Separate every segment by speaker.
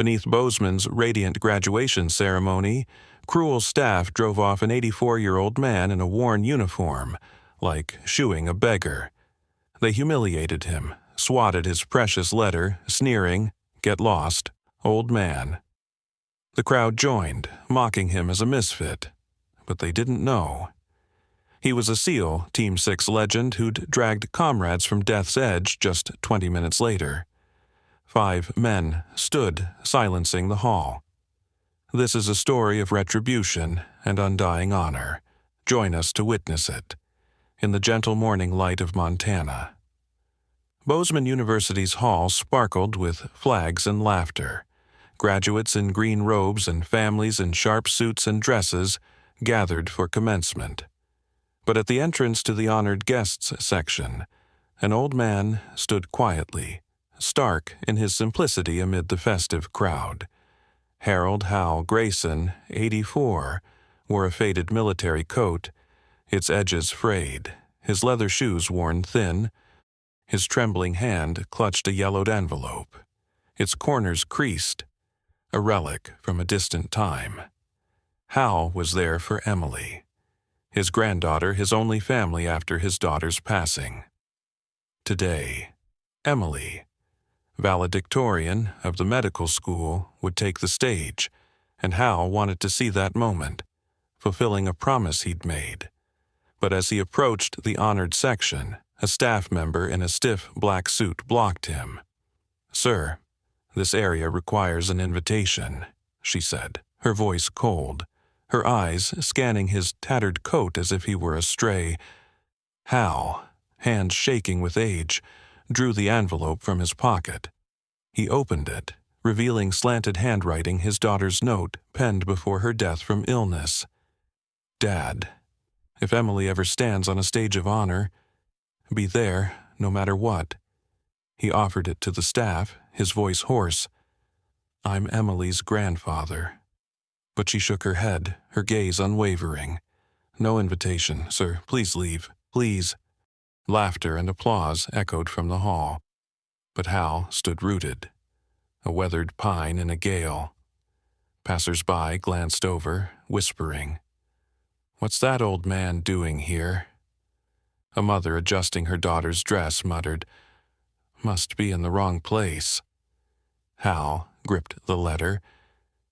Speaker 1: Beneath Bozeman's radiant graduation ceremony, cruel staff drove off an 84-year-old man in a worn uniform, like shooing a beggar. They humiliated him, swatted his precious letter, sneering, "Get lost, old man." The crowd joined, mocking him as a misfit, but they didn't know. He was a SEAL Team 6 legend who'd dragged comrades from death's edge just 20 minutes later. 5 men stood, silencing the hall. This is a story of retribution and undying honor. Join us to witness it. In the gentle morning light of Montana. Bozeman University's hall sparkled with flags and laughter. Graduates in green robes and families in sharp suits and dresses gathered for commencement. But at the entrance to the honored guests section, an old man stood quietly, stark in his simplicity amid the festive crowd. Harold Hal Grayson, 84, wore a faded military coat, its edges frayed, his leather shoes worn thin. His trembling hand clutched a yellowed envelope, its corners creased, a relic from a distant time. Hal was there for Emily, his granddaughter, his only family after his daughter's passing. Today, Emily, valedictorian of the medical school, would take the stage, and Hal wanted to see that moment, fulfilling a promise he'd made. But as he approached the honored section, a staff member in a stiff black suit blocked him. "Sir, this area requires an invitation," she said, her voice cold, her eyes scanning his tattered coat as if he were a stray. Hal, hands shaking with age, drew the envelope from his pocket. He opened it, revealing slanted handwriting, his daughter's note penned before her death from illness. "Dad, if Emily ever stands on a stage of honor, be there no matter what." He offered it to the staff, his voice hoarse. "I'm Emily's grandfather." But she shook her head, her gaze unwavering. "No invitation, sir. Please leave. Please." Laughter and applause echoed from the hall. But Hal stood rooted, a weathered pine in a gale. Passers-by glanced over, whispering, "What's that old man doing here?" A mother adjusting her daughter's dress muttered, "Must be in the wrong place." Hal gripped the letter,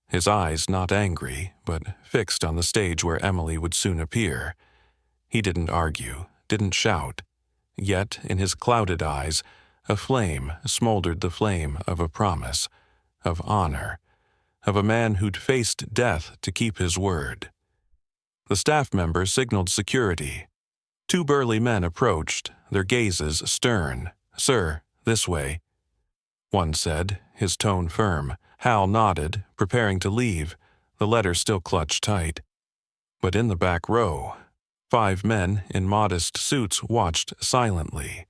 Speaker 1: his eyes not angry, but fixed on the stage where Emily would soon appear. He didn't argue, didn't shout. Yet, in his clouded eyes, a flame smoldered, the flame of a promise, of honor, of a man who'd faced death to keep his word. The staff member signaled security. 2 burly men approached, their gazes stern. "Sir, this way," one said, his tone firm. Hal nodded, preparing to leave, the letter still clutched tight. But in the back row, 5 men in modest suits watched silently.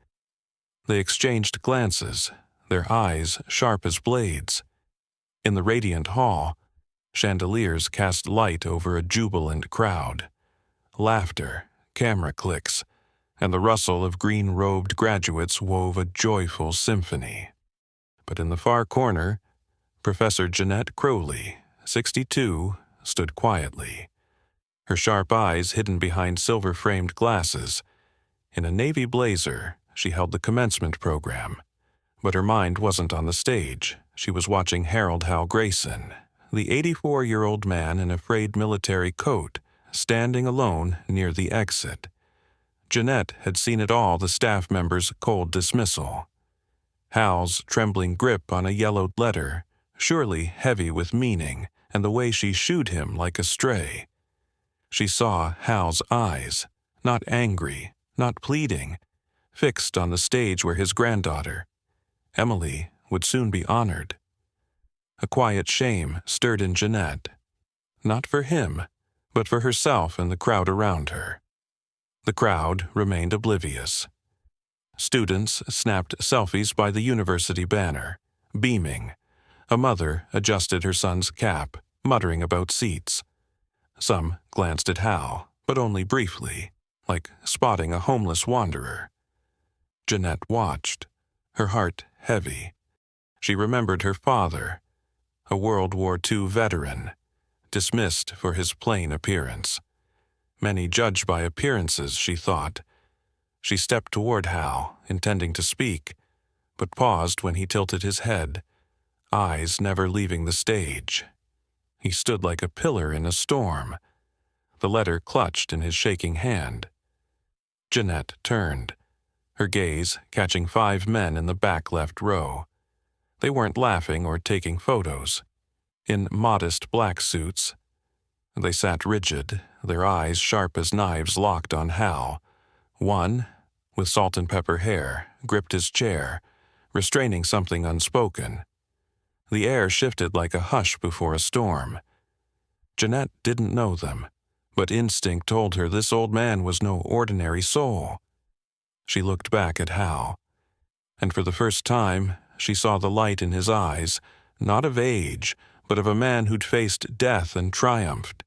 Speaker 1: They exchanged glances, their eyes sharp as blades. In the radiant hall, chandeliers cast light over a jubilant crowd. Laughter, camera clicks, and the rustle of green-robed graduates wove a joyful symphony. But in the far corner, Professor Jeanette Crowley, 62, stood quietly, her sharp eyes hidden behind silver-framed glasses. In a navy blazer, she held the commencement program. But her mind wasn't on the stage. She was watching Harold Hal Grayson, the 84-year-old man in a frayed military coat, standing alone near the exit. Jeanette had seen it all, the staff member's cold dismissal. Hal's trembling grip on a yellowed letter, surely heavy with meaning, and the way she shooed him like a stray. She saw Hal's eyes, not angry, not pleading, fixed on the stage where his granddaughter, Emily, would soon be honored. A quiet shame stirred in Jeanette, not for him, but for herself and the crowd around her. The crowd remained oblivious. Students snapped selfies by the university banner, beaming. A mother adjusted her son's cap, muttering about seats. Some glanced at Hal, but only briefly, like spotting a homeless wanderer. Jeanette watched, her heart heavy. She remembered her father, a World War II veteran, dismissed for his plain appearance. Many judge by appearances, she thought. She stepped toward Hal, intending to speak, but paused when he tilted his head, eyes never leaving the stage. He stood like a pillar in a storm, the letter clutched in his shaking hand. Jeanette turned, her gaze catching 5 men in the back left row. They weren't laughing or taking photos. In modest black suits, they sat rigid, their eyes sharp as knives locked on Hal. One, with salt and pepper hair, gripped his chair, restraining something unspoken. The air shifted like a hush before a storm. Jeanette didn't know them, but instinct told her this old man was no ordinary soul. She looked back at Hal, and for the first time she saw the light in his eyes, not of age, but of a man who'd faced death and triumphed.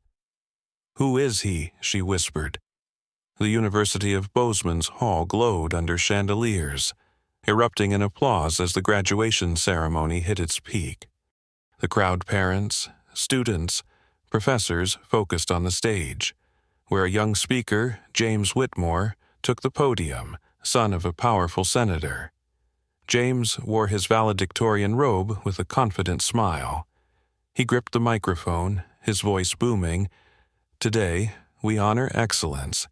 Speaker 1: "Who is he?" she whispered. The University of Bozeman's hall glowed under chandeliers, erupting in applause as the graduation ceremony hit its peak. The crowd, parents, students, professors focused on the stage, where a young speaker, James Whitmore, took the podium, son of a powerful senator. James wore his valedictorian robe with a confident smile. He gripped the microphone, his voice booming. "Today, we honor excellence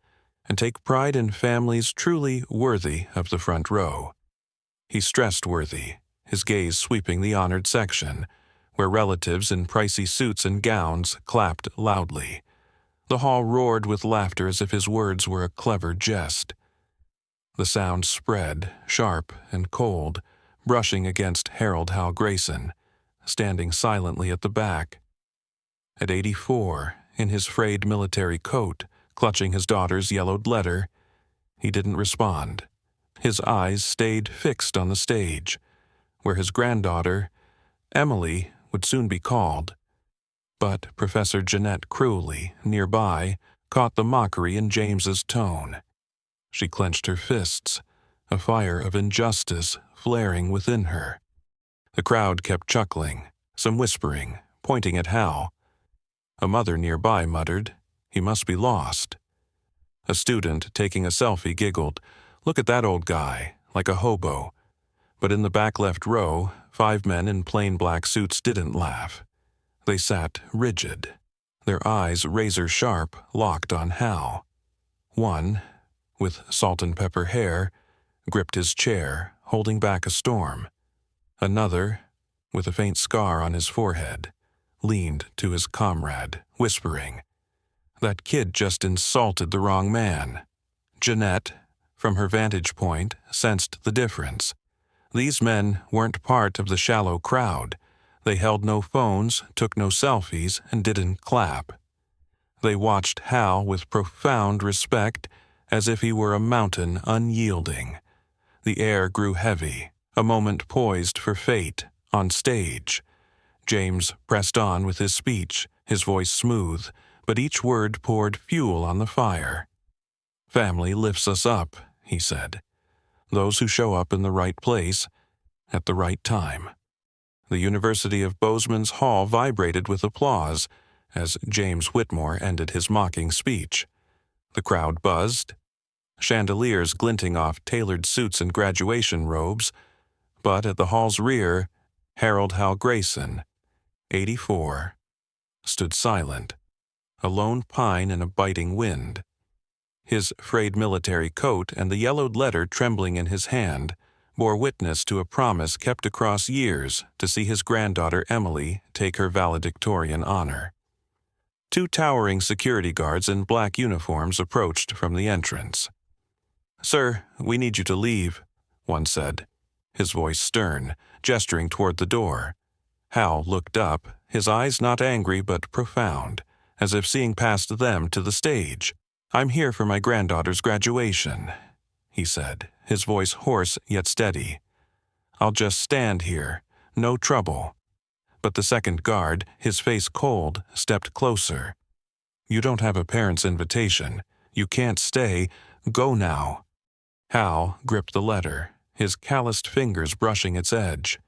Speaker 1: and take pride in families truly worthy of the front row." He stressed worthy, his gaze sweeping the honored section, where relatives in pricey suits and gowns clapped loudly. The hall roared with laughter as if his words were a clever jest. The sound spread, sharp and cold, brushing against Harold Hal Grayson, standing silently at the back. At 84, in his frayed military coat, clutching his daughter's yellowed letter, he didn't respond. His eyes stayed fixed on the stage, where his granddaughter, Emily, would soon be called. But Professor Jeanette Cruelly, nearby, caught the mockery in James's tone. She clenched her fists, a fire of injustice flaring within her. The crowd kept chuckling, some whispering, pointing at Hal. A mother nearby muttered, "He must be lost." A student taking a selfie giggled, "Look at that old guy, like a hobo." But in the back left row, 5 men in plain black suits didn't laugh. They sat rigid, their eyes razor-sharp, locked on Hal. One, with salt and pepper hair, gripped his chair, holding back a storm. Another, with a faint scar on his forehead, leaned to his comrade, whispering, "That kid just insulted the wrong man." Jeanette, from her vantage point, sensed the difference. These men weren't part of the shallow crowd. They held no phones, took no selfies, and didn't clap. They watched Hal with profound respect, as if he were a mountain unyielding. The air grew heavy, a moment poised for fate, on stage. James pressed on with his speech, his voice smooth, but each word poured fuel on the fire. "Family lifts us up," he said. "Those who show up in the right place, at the right time." The University of Bozeman's hall vibrated with applause as James Whitmore ended his mocking speech. The crowd buzzed, chandeliers glinting off tailored suits and graduation robes, but at the hall's rear, Harold Hal Grayson, 84, stood silent, a lone pine in a biting wind. His frayed military coat and the yellowed letter trembling in his hand bore witness to a promise kept across years to see his granddaughter Emily take her valedictorian honor. 2 towering security guards in black uniforms approached from the entrance. "Sir, we need you to leave," one said, his voice stern, gesturing toward the door. Hal looked up, his eyes not angry but profound, as if seeing past them to the stage. "I'm here for my granddaughter's graduation," he said, his voice hoarse yet steady. "I'll just stand here, no trouble." But the second guard, his face cold, stepped closer. "You don't have a parent's invitation. You can't stay. Go now." Hal gripped the letter, his calloused fingers brushing its edge.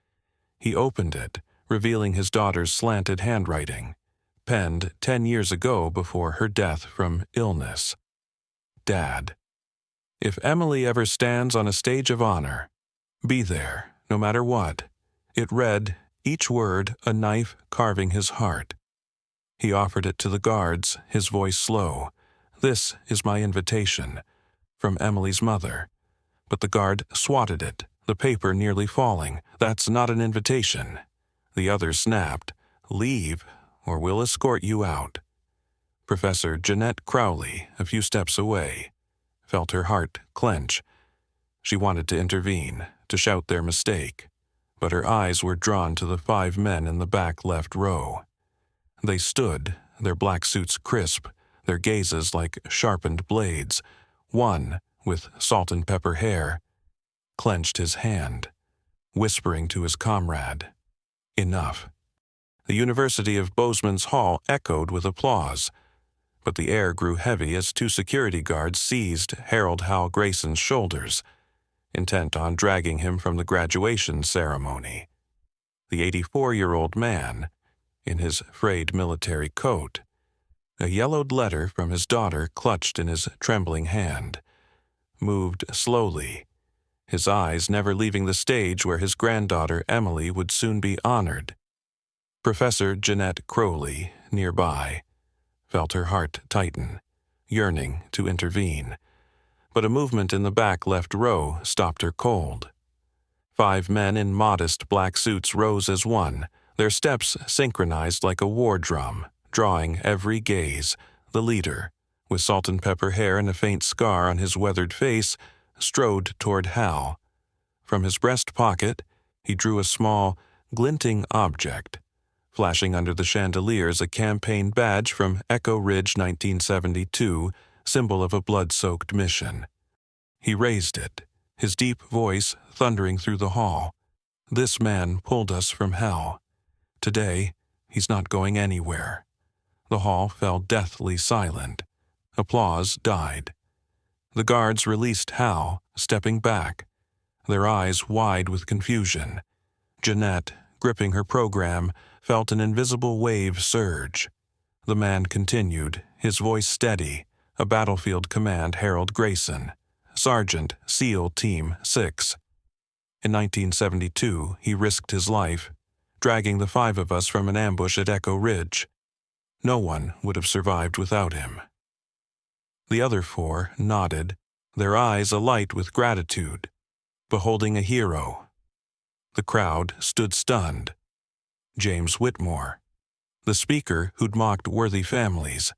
Speaker 1: He opened it, revealing his daughter's slanted handwriting, penned 10 years ago before her death from illness. Dad, if Emily ever stands on a stage of honor, be there, no matter what. It read, each word a knife carving his heart. He offered it to the guards, his voice slow. This is my invitation, from Emily's mother. But the guard swatted it, the paper nearly falling. That's not an invitation. The other snapped, leave, or we'll escort you out. Professor Jeanette Crowley, a few steps away, felt her heart clench. She wanted to intervene, to shout their mistake, but her eyes were drawn to the 5 men in the back left row. They stood, their black suits crisp, their gazes like sharpened blades. One, with salt and pepper hair, clenched his hand, whispering to his comrade, enough. The University of Bozeman's hall echoed with applause, but the air grew heavy as 2 security guards seized Harold Hal Grayson's shoulders, intent on dragging him from the graduation ceremony. The 84-year-old man, in his frayed military coat, a yellowed letter from his daughter clutched in his trembling hand, moved slowly, his eyes never leaving the stage where his granddaughter Emily would soon be honored. Professor Jeanette Crowley, nearby, felt her heart tighten, yearning to intervene, but a movement in the back left row stopped her cold. 5 men in modest black suits rose as one, their steps synchronized like a war drum, drawing every gaze. The leader, with salt and pepper hair and a faint scar on his weathered face, strode toward Hal. From his breast pocket, he drew a small, glinting object, flashing under the chandeliers a campaign badge from Echo Ridge 1972, symbol of a blood-soaked mission. He raised it, his deep voice thundering through the hall. This man pulled us from hell. Today, he's not going anywhere. The hall fell deathly silent. Applause died. The guards released Hal, stepping back, their eyes wide with confusion. Jeanette, gripping her program, felt an invisible wave surge. The man continued, his voice steady, a battlefield command Harold Grayson, Sergeant, SEAL Team 6. In 1972, he risked his life, dragging the 5 of us from an ambush at Echo Ridge. No one would have survived without him. The other 4 nodded, their eyes alight with gratitude, beholding a hero. The crowd stood stunned. James Whitmore, the speaker who'd mocked worthy families,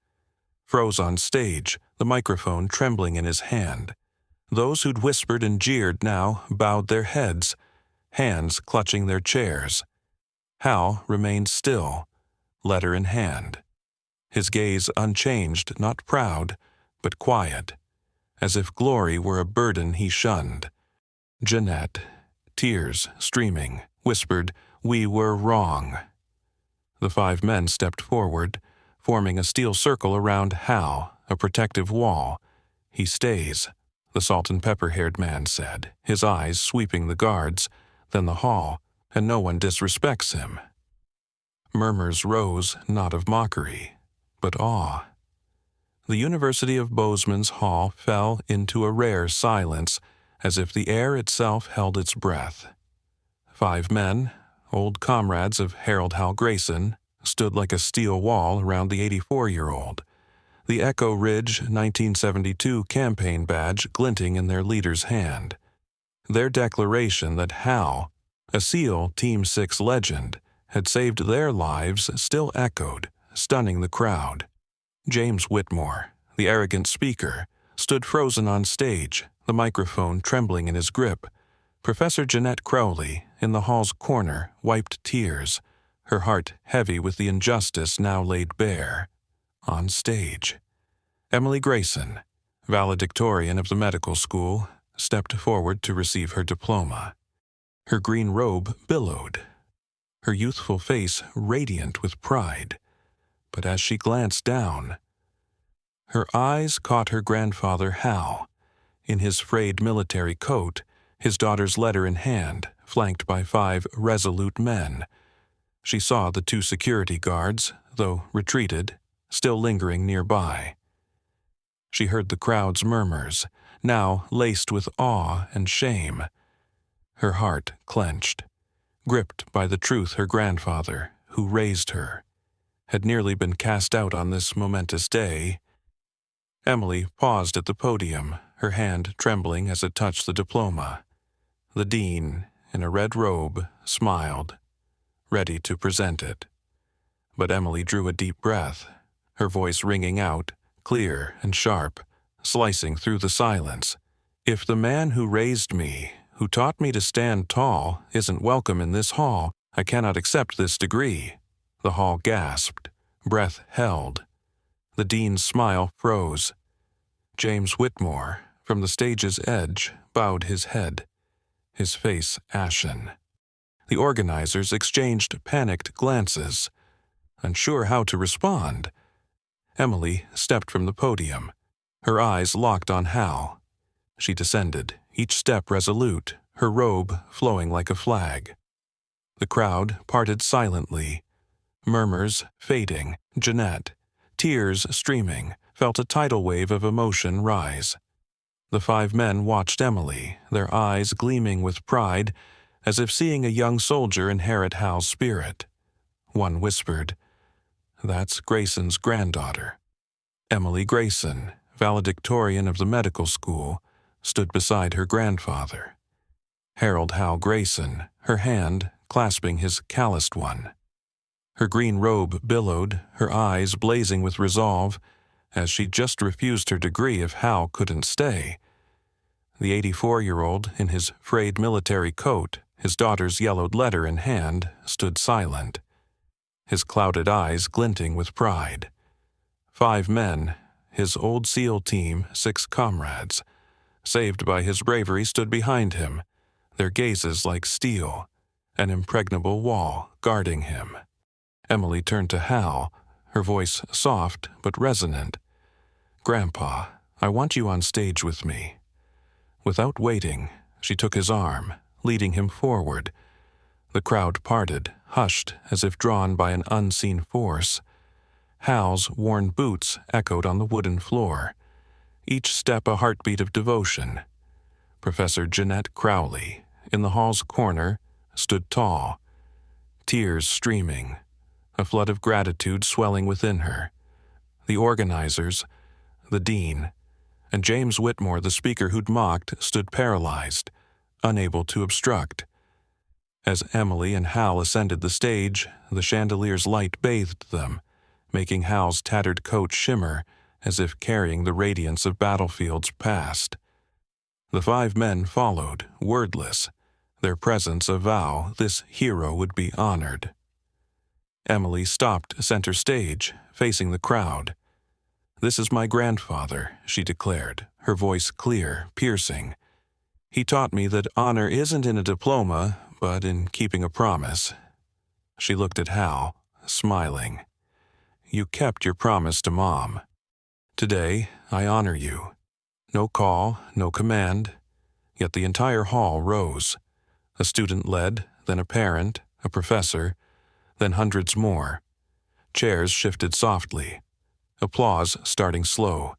Speaker 1: froze on stage, the microphone trembling in his hand. Those who'd whispered and jeered now bowed their heads, hands clutching their chairs. Hal remained still, letter in hand, his gaze unchanged, not proud, but quiet, as if glory were a burden he shunned. Jeanette, tears streaming, whispered, "We were wrong." The 5 men stepped forward, forming a steel circle around Hal, a protective wall. "He stays," the salt and pepper-haired man said, his eyes sweeping the guards, then the hall, and no one disrespects him. Murmurs rose, not of mockery, but awe. The University of Bozeman's hall fell into a rare silence, as if the air itself held its breath. 5 men, old comrades of Harold Hal Grayson, stood like a steel wall around the 84-year-old, the Echo Ridge 1972 campaign badge glinting in their leader's hand. Their declaration that Hal, a SEAL Team 6 legend, had saved their lives still echoed, stunning the crowd. James Whitmore, the arrogant speaker, stood frozen on stage, the microphone trembling in his grip. Professor Jeanette Crowley, in the hall's corner, wiped tears, her heart heavy with the injustice now laid bare. On stage, Emily Grayson, valedictorian of the medical school, stepped forward to receive her diploma. Her green robe billowed, her youthful face radiant with pride. But as she glanced down, her eyes caught her grandfather Hal, in his frayed military coat, his daughter's letter in hand, flanked by 5 resolute men. She saw the 2 security guards, though retreated, still lingering nearby. She heard the crowd's murmurs, now laced with awe and shame. Her heart clenched, gripped by the truth her grandfather, who raised her, had nearly been cast out on this momentous day. Emily paused at the podium, her hand trembling as it touched the diploma. The dean, in a red robe, smiled, ready to present it. But Emily drew a deep breath, her voice ringing out, clear and sharp, slicing through the silence. "If the man who raised me, who taught me to stand tall, isn't welcome in this hall, I cannot accept this degree." The hall gasped, breath held. The dean's smile froze. James Whitmore, from the stage's edge, bowed his head, his face ashen. The organizers exchanged panicked glances, unsure how to respond. Emily stepped from the podium, her eyes locked on Hal. She descended, each step resolute, her robe flowing like a flag. The crowd parted silently, murmurs fading. Jeanette, tears streaming, felt a tidal wave of emotion rise. The 5 men watched Emily, their eyes gleaming with pride, as if seeing a young soldier inherit Hal's spirit. One whispered, "That's Grayson's granddaughter." Emily Grayson, valedictorian of the medical school, stood beside her grandfather. Harold Hal Grayson, her hand clasping his calloused one. Her green robe billowed, her eyes blazing with resolve, as she just refused her degree if Hal couldn't stay. The 84-year-old, in his frayed military coat, his daughter's yellowed letter in hand, stood silent, his clouded eyes glinting with pride. 5 men, his old SEAL team, 6 comrades, saved by his bravery, stood behind him, their gazes like steel, an impregnable wall guarding him. Emily turned to Hal, her voice soft but resonant. "Grandpa, I want you on stage with me." Without waiting, she took his arm, leading him forward. The crowd parted, hushed as if drawn by an unseen force. Hal's worn boots echoed on the wooden floor, each step a heartbeat of devotion. Professor Jeanette Crowley, in the hall's corner, stood tall, tears streaming, a flood of gratitude swelling within her. The organizers, the dean, and James Whitmore, the speaker who'd mocked, stood paralyzed, unable to obstruct. As Emily and Hal ascended the stage, the chandelier's light bathed them, making Hal's tattered coat shimmer as if carrying the radiance of battlefields past. The 5 men followed, wordless, their presence a vow this hero would be honored. Emily stopped center stage, facing the crowd. "This is my grandfather," she declared, her voice clear, piercing. "He taught me that honor isn't in a diploma, but in keeping a promise." She looked at Hal, smiling. "You kept your promise to Mom. Today, I honor you." No call, no command, yet the entire hall rose. A student led, then a parent, a professor, then hundreds more. Chairs shifted softly, applause starting slow,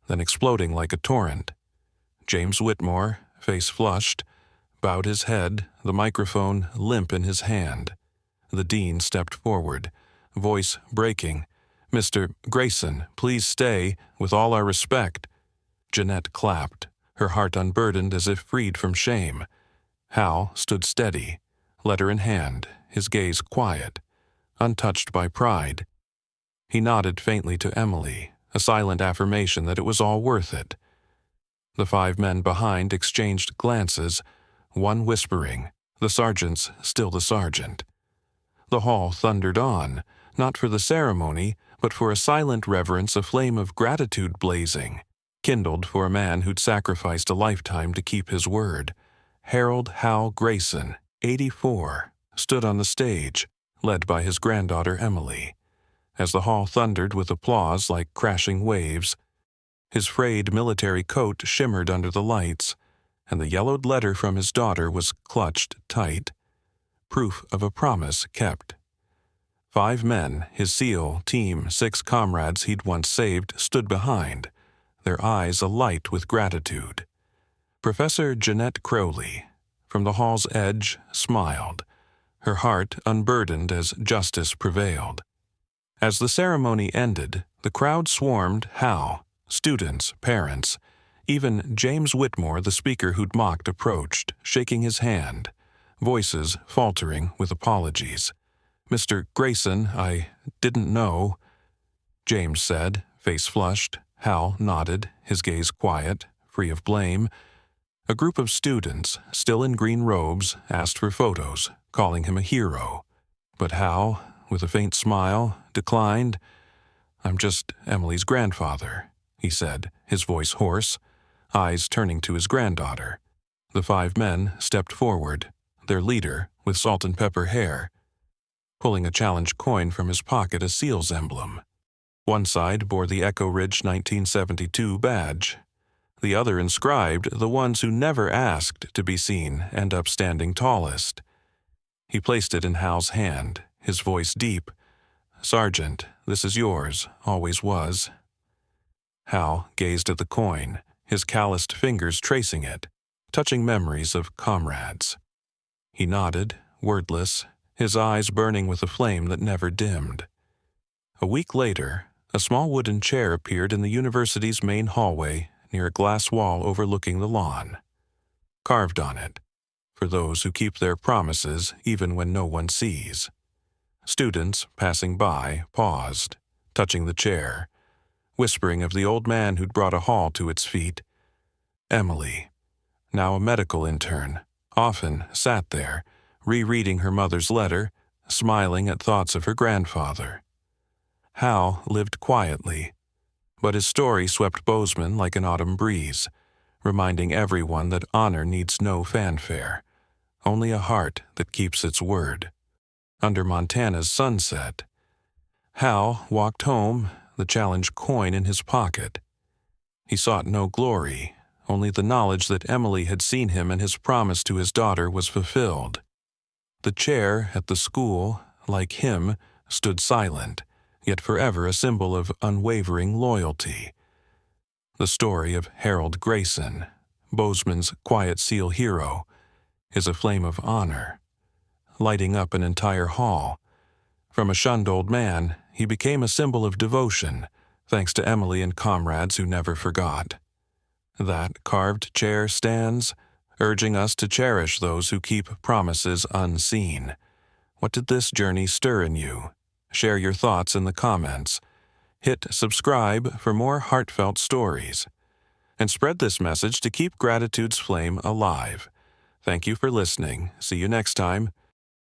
Speaker 1: then exploding like a torrent. James Whitmore, face flushed, bowed his head, the microphone limp in his hand. The dean stepped forward, voice breaking. "Mr. Grayson, please stay, with all our respect." Jeanette clapped, her heart unburdened as if freed from shame. Hal stood steady, letter in hand, his gaze quiet, untouched by pride. He nodded faintly to Emily, a silent affirmation that it was all worth it. The 5 men behind exchanged glances, one whispering, the sergeant's still the sergeant. The hall thundered on, not for the ceremony, but for a silent reverence, a flame of gratitude blazing, kindled for a man who'd sacrificed a lifetime to keep his word. Harold Hal Grayson, 84, stood on the stage, led by his granddaughter Emily. As the hall thundered with applause like crashing waves, his frayed military coat shimmered under the lights, and the yellowed letter from his daughter was clutched tight, proof of a promise kept. 5 men, his SEAL team, 6 comrades he'd once saved, stood behind, their eyes alight with gratitude. Professor Jeanette Crowley, from the hall's edge, smiled, her heart unburdened as justice prevailed. As the ceremony ended, the crowd swarmed Hal, students, parents. Even James Whitmore, the speaker who'd mocked, approached, shaking his hand, voices faltering with apologies. "Mr. Grayson, I didn't know," James said, face flushed. Hal nodded, his gaze quiet, free of blame. A group of students, still in green robes, asked for photos, calling him a hero. But Hal, with a faint smile, declined. "I'm just Emily's grandfather," he said, his voice hoarse, eyes turning to his granddaughter. The 5 men stepped forward, their leader, with salt and pepper hair, pulling a challenge coin from his pocket, a SEAL's emblem. One side bore the Echo Ridge 1972 badge. The other inscribed, "The ones who never asked to be seen end up standing tallest." He placed it in Hal's hand, his voice deep. "Sergeant, this is yours, always was." Hal gazed at the coin, his calloused fingers tracing it, touching memories of comrades. He nodded, wordless, his eyes burning with a flame that never dimmed. A week later, a small wooden chair appeared in the university's main hallway near a glass wall overlooking the lawn. Carved on it, "For those who keep their promises even when no one sees." Students, passing by, paused, touching the chair, whispering of the old man who'd brought a hall to its feet. Emily, now a medical intern, often sat there, rereading her mother's letter, smiling at thoughts of her grandfather. Hal lived quietly, but his story swept Bozeman like an autumn breeze, reminding everyone that honor needs no fanfare, only a heart that keeps its word. Under Montana's sunset, Hal walked home, the challenge coin in his pocket. He sought no glory, only the knowledge that Emily had seen him and his promise to his daughter was fulfilled. The chair at the school, like him, stood silent, yet forever a symbol of unwavering loyalty. The story of Harold Grayson, Bozeman's quiet SEAL hero, is a flame of honor, lighting up an entire hall. From a shunned old man, he became a symbol of devotion, thanks to Emily and comrades who never forgot. That carved chair stands, urging us to cherish those who keep promises unseen. What did this journey stir in you? Share your thoughts in the comments. Hit subscribe for more heartfelt stories. And spread this message to keep gratitude's flame alive. Thank you for listening. See you next time.